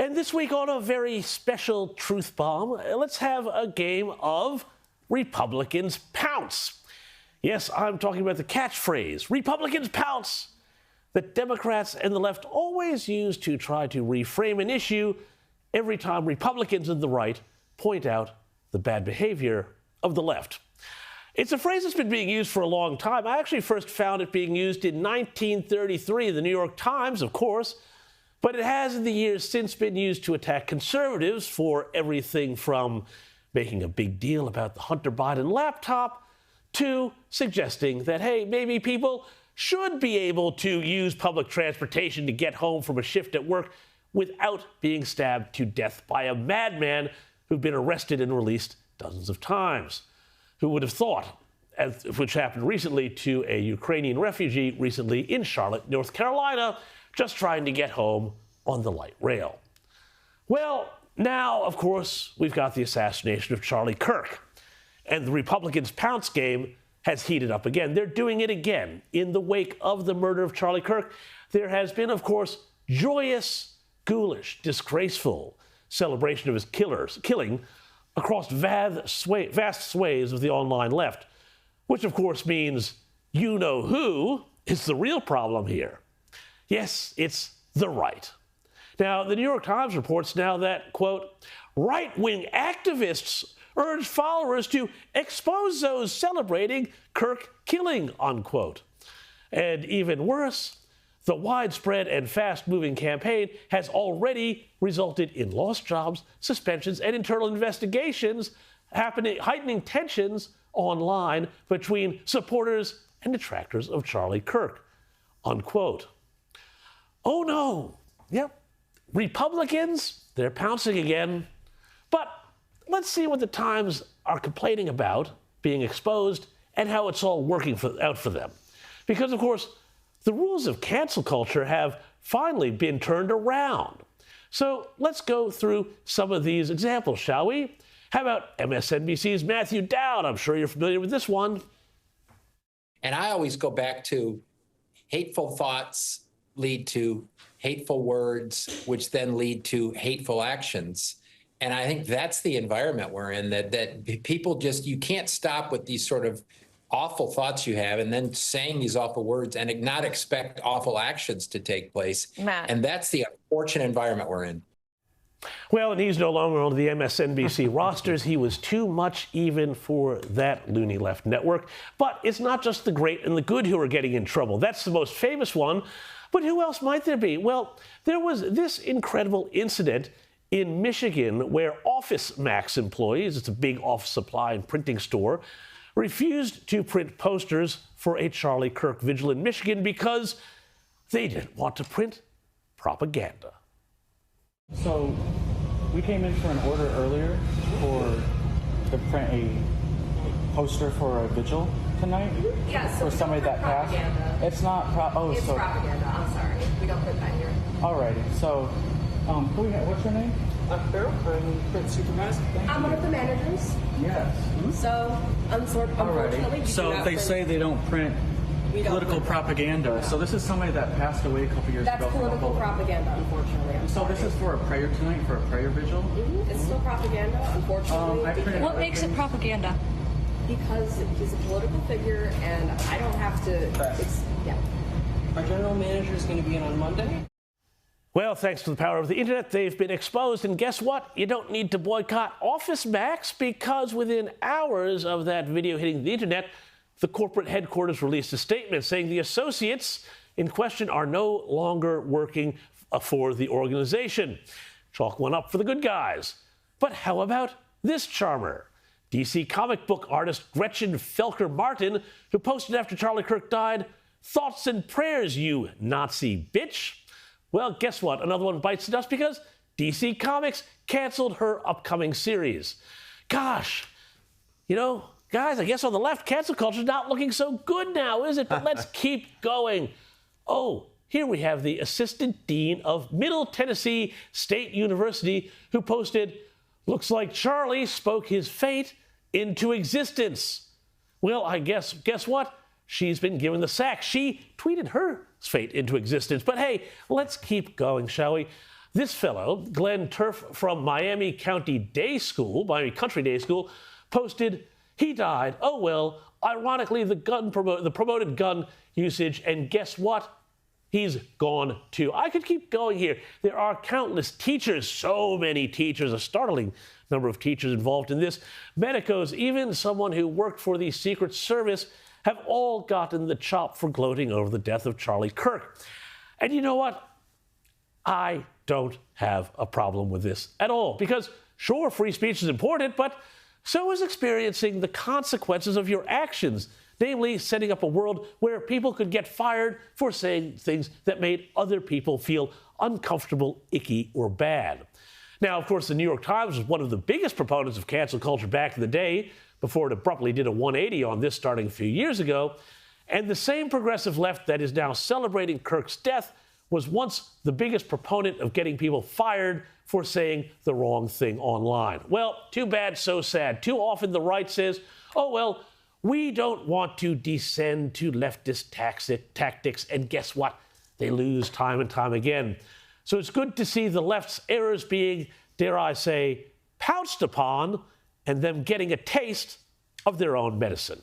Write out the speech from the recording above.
And this week on a very special Truth Bomb, let's have a game of Republicans Pounce. Yes, I'm talking about the catchphrase, Republicans Pounce, that Democrats and the left always use to try to reframe an issue every time Republicans and the right point out the bad behavior of the left. It's a phrase that's been being used for a long time. I actually first found it being used in 1933 in the New York Times, of course, but it has in the years since been used to attack conservatives for everything from making a big deal about the Hunter Biden laptop to suggesting that, hey, maybe people should be able to use public transportation to get home from a shift at work without being stabbed to death by a madman who'd been arrested and released dozens of times. Who would have thought, which happened recently to a Ukrainian refugee recently in Charlotte, North Carolina, just trying to get home on the light rail. Well, now, of course, we've got the assassination of Charlie Kirk, and the Republicans' pounce game has heated up again. They're doing it again. In the wake of the murder of Charlie Kirk, there has been, of course, joyous, ghoulish, disgraceful celebration of his killing across vast swathes of the online left, which of course means you know who is the real problem here. Yes, it's the right. Now, the New York Times reports now that, quote, right-wing activists urge followers to expose those celebrating Kirk killing, unquote. And even worse, the widespread and fast-moving campaign has already resulted in lost jobs, suspensions, and internal investigations, heightening tensions online between supporters and detractors of Charlie Kirk, unquote. Oh no, yep, Republicans, they're pouncing again. But let's see what the Times are complaining about being exposed and how it's all working out for them. Because, of course, the rules of cancel culture have finally been turned around. So let's go through some of these examples, shall we? How about MSNBC's Matthew Dowd? I'm sure you're familiar with this one. And I always go back to hateful thoughts lead to hateful words, which then lead to hateful actions. And I think that's the environment we're in, that people just, you can't stop with these sort of awful thoughts you have and then saying these awful words and not expect awful actions to take place. Matt. And that's the unfortunate environment we're in. Well, and he's no longer on the MSNBC rosters. He was too much even for that loony left network. But it's not just the great and the good who are getting in trouble. That's the most famous one. But who else might there be? Well, there was this incredible incident in Michigan where Office Max employees, it's a big office supply and printing store, refused to print posters for a Charlie Kirk vigil in Michigan because they didn't want to print propaganda. So we came in for an order earlier to print a poster for a vigil tonight. Yeah, so for somebody that passed. It's not it's propaganda. I'm sorry, we don't put that here. Alrighty. So, what's your name? Farrell, I'm print supervisor. I'm one of the managers. Yes. So, unfortunately, So they say they don't print political propaganda. So this is somebody that passed away a couple years ago. That's political propaganda, unfortunately. So this is for a prayer tonight, for a prayer vigil? Mm-hmm. It's still propaganda, unfortunately. What makes it propaganda? Because he's a political figure, and I don't have to. Yeah. Our general manager is going to be in on Monday. Well, thanks to the power of the internet, they've been exposed. And guess what? You don't need to boycott Office Max, because within hours of that video hitting the internet, the corporate headquarters released a statement saying the associates in question are no longer working for the organization. Chalk one up for the good guys. But how about this charmer? DC comic book artist Gretchen Felker Martin, who posted after Charlie Kirk died, "Thoughts and prayers, you Nazi bitch." Well, guess what? Another one bites the dust because DC Comics canceled her upcoming series. Gosh, you know, guys, I guess on the left, cancel culture's not looking so good now, is it? But let's keep going. Oh, here we have the assistant dean of Middle Tennessee State University who posted, "Looks like Charlie spoke his fate into existence." Well, I guess what? She's been given the sack. She tweeted her fate into existence. But hey, let's keep going, shall we? This fellow, Glenn Turf from Miami Country Day School, posted, "He died. Oh well. Ironically, the promoted gun usage, and guess what? He's gone too." I could keep going here. There are countless teachers, so many teachers, a startling number of teachers involved in this. Medicos, even someone who worked for the Secret Service, have all gotten the chop for gloating over the death of Charlie Kirk. And you know what? I don't have a problem with this at all, because sure, free speech is important, but so is experiencing the consequences of your actions, namely setting up a world where people could get fired for saying things that made other people feel uncomfortable, icky, or bad. Now, of course, the New York Times was one of the biggest proponents of cancel culture back in the day, before it abruptly did a 180 on this starting a few years ago. And the same progressive left that is now celebrating Kirk's death was once the biggest proponent of getting people fired for saying the wrong thing online. Well, too bad, so sad. Too often the right says, oh, well, we don't want to descend to leftist tactics, and guess what? They lose time and time again. So it's good to see the left's errors being, dare I say, pounced upon, and them getting a taste of their own medicine.